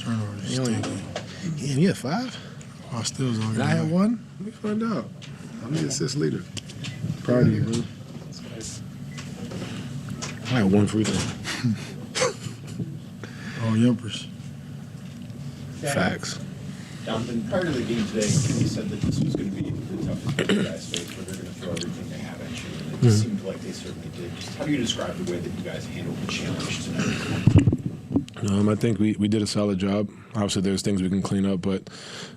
turnovers. He had 5? Oh, steals on Did I have 1? Let me find out. I'm the assist leader. Proud of you, man. I had 1 free throw. Oh, yumpers. Facts. Donovan, prior to the game today, you said that this was going to be the toughest game you guys face, where they're going to throw everything they have at you. And it seemed like they certainly did. Just how do you describe the way that you guys handled the challenge tonight? I think we did a solid job. Obviously, there's things we can clean up, but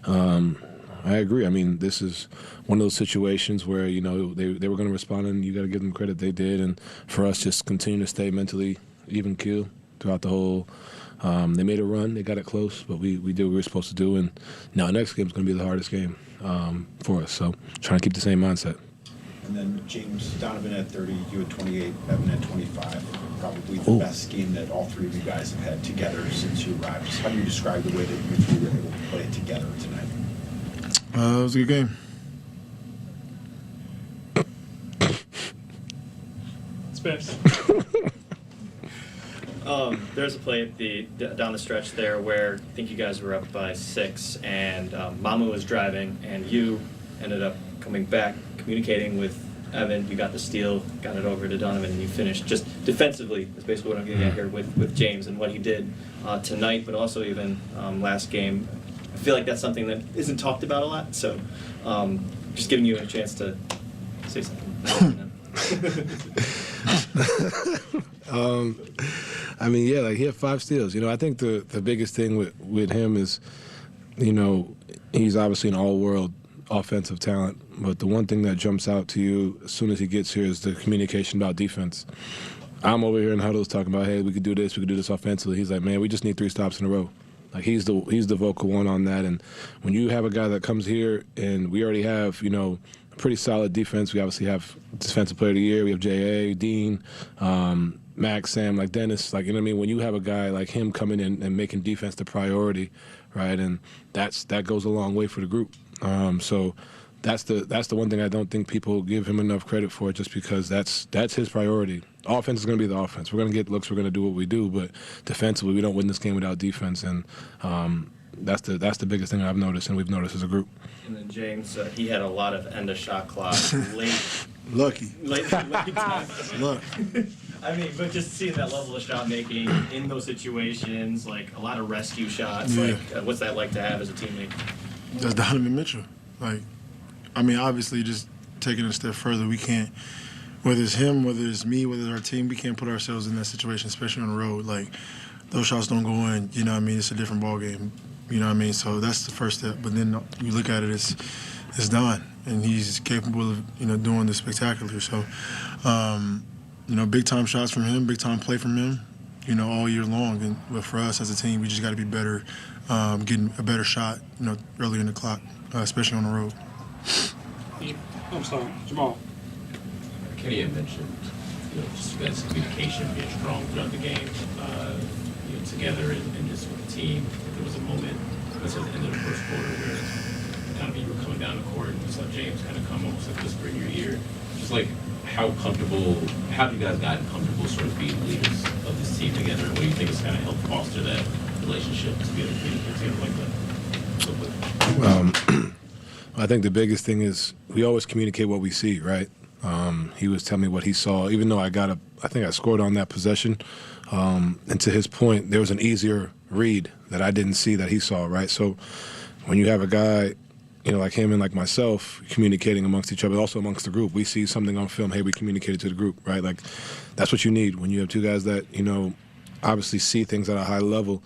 I agree. I mean, this is one of those situations where, you know, they were going to respond, and you got to give them credit. They did. And for us, just continue to stay mentally even keel throughout the whole. They made a run. They got it close, but we did what we were supposed to do. And now next game is going to be the hardest game for us. So trying to keep the same mindset. And then James, Donovan had 30, you had 28, Evan had 25. Probably the best game that all three of you guys have had together since you arrived. Just how do you describe the way that you three were able to play together tonight? It was a good game. Spiffs. There's a play down the stretch there where I think you guys were up by 6, and Mamu was driving, and you ended up coming back, communicating with Evan. You got the steal, got it over to Donovan, and you finished just defensively. That's basically what I'm getting at here with James and what he did tonight, but also even last game. I feel like that's something that isn't talked about a lot, so just giving you a chance to say something. I mean, yeah, like he had 5 steals. You know, I think the biggest thing with him is, you know, he's obviously an all-world offensive talent, but the one thing that jumps out to you as soon as he gets here is the communication about defense. I'm over here in huddles talking about, hey, we could do this offensively. He's like, man, we just need 3 stops in a row. Like he's the vocal one on that. And when you have a guy that comes here and we already have, you know, a pretty solid defense. We obviously have Defensive Player of the Year. We have J.A., Dean, Max, Sam, like Dennis. Like, you know what I mean? When you have a guy like him coming in and making defense the priority, right? And that goes a long way for the group. So that's the one thing I don't think people give him enough credit for, just because that's his priority. Offense is going to be the offense. We're going to get looks. We're going to do what we do, but defensively, we don't win this game without defense. And that's the biggest thing I've noticed, and we've noticed as a group. And then James, he had a lot of end of shot clock late. Lucky. Late time. Luck. I mean, but just seeing that level of shot making in those situations, like a lot of rescue shots, Yeah. like what's that like to have as a teammate? That's Donovan Mitchell. Like, I mean, obviously, just taking it a step further, we can't, whether it's him, whether it's me, whether it's our team, we can't put ourselves in that situation, especially on the road. Like, those shots don't go in, you know what I mean? It's a different ball game, you know what I mean? So that's the first step. But then you look at it, it's Don, and he's capable of, you know, doing the spectacular. So, you know, big-time shots from him, big-time play from him, you know, all year long. But for us as a team, we just got to be better, getting a better shot, you know, earlier in the clock, especially on the road. I'm sorry, Jamal. Kenny had mentioned, you know, just you guys' communication being strong throughout the game, you know, together and just with the team. There was a moment, especially at the end of the first quarter, where Donovan, you were coming down the court and you saw James kind of come almost like whisper in your ear. Just like, how have you guys gotten comfortable sort of being leaders of this team together? And what do you think has kind of helped foster that relationship to be able to communicate together like that? I think the biggest thing is we always communicate what we see, right? He was telling me what he saw, even though I think I scored on that possession. And to his point, there was an easier read that I didn't see that he saw, right? So when you have a guy, you know, like him and like myself, communicating amongst each other, also amongst the group, we see something on film, hey, we communicated to the group, right? Like, that's what you need when you have 2 guys that, you know, obviously see things at a high level.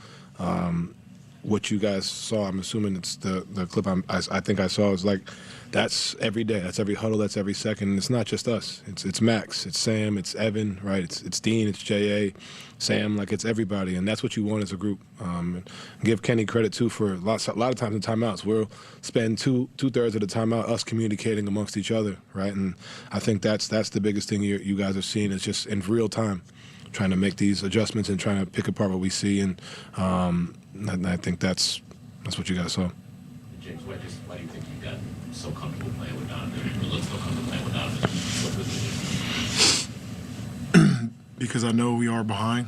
What you guys saw, I'm assuming it's the clip I think I saw, is like, that's every day, that's every huddle, that's every second. And it's not just us. It's Max, it's Sam, it's Evan, right? It's Dean, it's J.A., Sam, like it's everybody. And that's what you want as a group. And give Kenny credit, too, for a lot of times in timeouts, we'll spend two-thirds of the timeout us communicating amongst each other, right? And I think that's the biggest thing you guys have seen, is just in real time trying to make these adjustments and trying to pick apart what we see. And I think that's what you guys saw. James, why do you think you got so comfortable playing with Donovan? Or look so comfortable playing with Donovan? What was it? Because I know we are behind.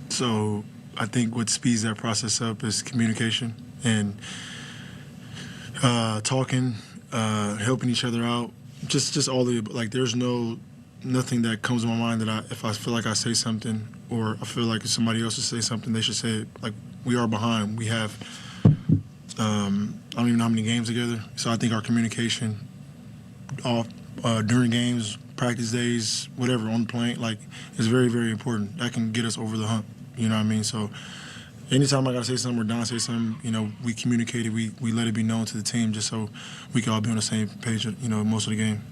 So I think what speeds that process up is communication and talking, helping each other out. Just all the like. There's nothing that comes to my mind that if I feel like I say something or I feel like if somebody else should say something, they should say it. Like, we are behind. We have I don't even know how many games together. So I think our communication off during games, practice days, whatever, on the plane, like, is very, very important. That can get us over the hump. You know what I mean? So anytime I gotta say something or Don say something, we communicated, we let it be known to the team just so we can all be on the same page, most of the game.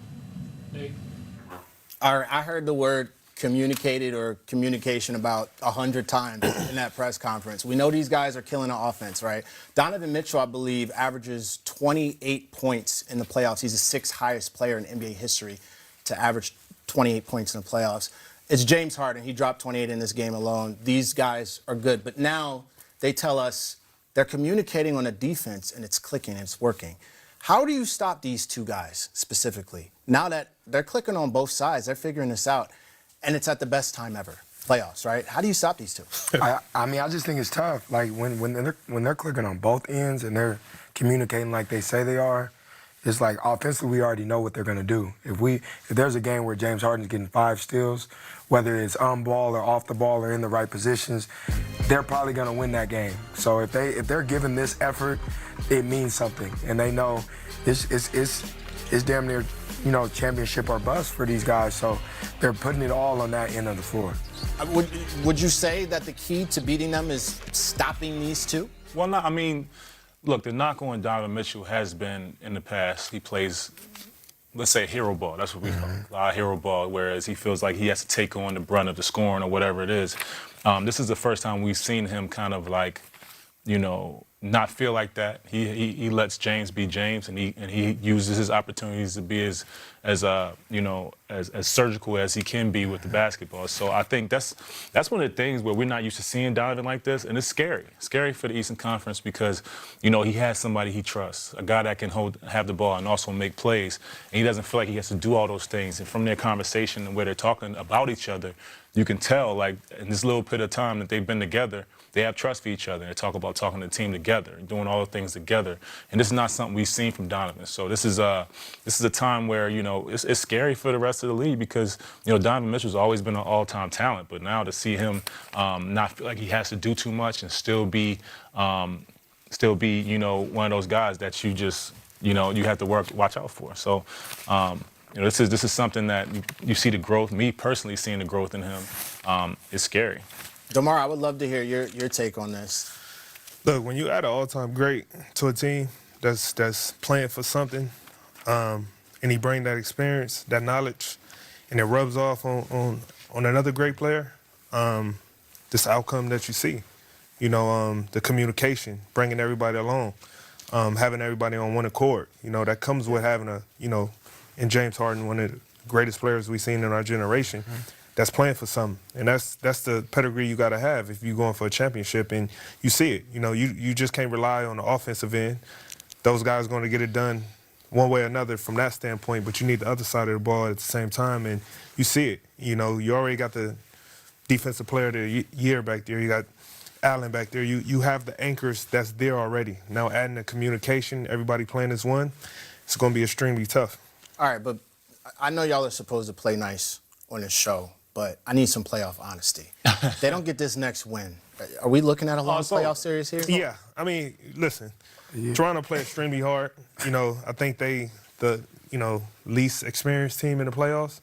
All right, I heard the word communicated or communication about 100 times in that press conference. We know these guys are killing the offense, right? Donovan Mitchell, I believe, averages 28 points in the playoffs. He's the sixth highest player in NBA history to average 28 points in the playoffs. It's James Harden. He dropped 28 in this game alone. These guys are good. But now they tell us they're communicating on a defense, and it's clicking, and it's working. How do you stop these two guys specifically? Now that they're clicking on both sides, they're figuring this out, and it's at the best time ever, playoffs, right? How do you stop these two? I mean, I just think it's tough. Like, when they're clicking on both ends and they're communicating like they say they are, it's like offensively we already know what they're gonna do. If there's a game where James Harden's getting 5 steals, whether it's on ball or off the ball or in the right positions, they're probably gonna win that game. So if they're giving this effort, it means something, and they know it's damn near, championship or bust for these guys. So they're putting it all on that end of the floor. Would you say that the key to beating them is stopping these two? Well, no, I mean, look, the knock on Donovan Mitchell has been in the past. He plays, let's say, hero ball. That's what we call it, a lot of hero ball, whereas he feels like he has to take on the brunt of the scoring or whatever it is. This is the first time we've seen him kind of like, not feel like that. He lets James be James, and he uses his opportunities to be as surgical as he can be with the basketball. So I think that's one of the things where we're not used to seeing Donovan like this, and it's scary. Scary for the Eastern Conference because he has somebody he trusts, a guy that can have the ball and also make plays, and he doesn't feel like he has to do all those things. And from their conversation and where they're talking about each other, you can tell, like, in this little bit of time that they've been together, they have trust for each other. They talk about talking the team together and doing all the things together. And this is not something we've seen from Donovan. So this is a time where, it's scary for the rest of the league because, Donovan Mitchell's always been an all-time talent. But now to see him not feel like he has to do too much and still be one of those guys that you just, you have to watch out for. So, this is something that you see the growth. Me personally seeing the growth in him is scary. DeMar, I would love to hear your take on this. Look, when you add an all-time great to a team that's playing for something, and he bring that experience, that knowledge, and it rubs off on another great player, this outcome that you see, the communication, bringing everybody along, having everybody on one accord, that comes with having in James Harden, one of the greatest players we've seen in our generation. That's playing for something, and that's the pedigree you got to have if you're going for a championship, and you see it. You just can't rely on the offensive end. Those guys are going to get it done one way or another from that standpoint, but you need the other side of the ball at the same time, and you see it. You already got the defensive player of the year back there. You got Allen back there. You have the anchors that's there already. Now adding the communication, everybody playing as one, it's going to be extremely tough. All right, but I know y'all are supposed to play nice on this show, but I need some playoff honesty. They don't get this next win. Are we looking at a long playoff series here? Yeah. I mean, listen, Toronto play extremely hard. I think they the least experienced team in the playoffs.